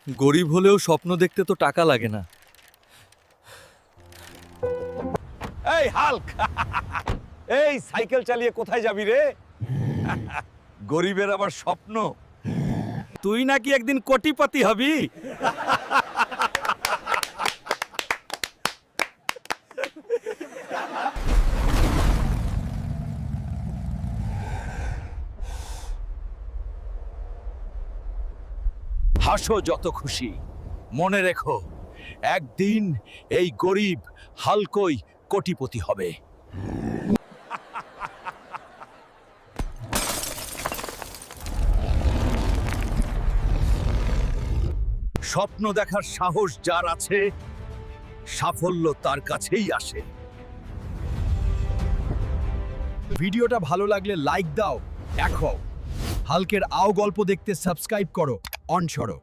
গরিব হলেও স্বপ্ন দেখতে তো টাকা লাগে না। এই হাল্ক, এই সাইকেল চালিয়ে কোথায় যাবি রে? গরিবের আবার স্বপ্ন, তুই নাকি একদিন কোটিপতি হবি। হাসো যত খুশি, মনে রেখো একদিন এই গরিব হালকই কোটিপতি হবে। স্বপ্ন দেখার সাহস যার আছে, সাফল্য তার কাছেই আসে। ভিডিওটা ভালো লাগলে লাইক দাও। এখন হালকের আও গল্প দেখতে সাবস্ক্রাইব করো, অন সরো।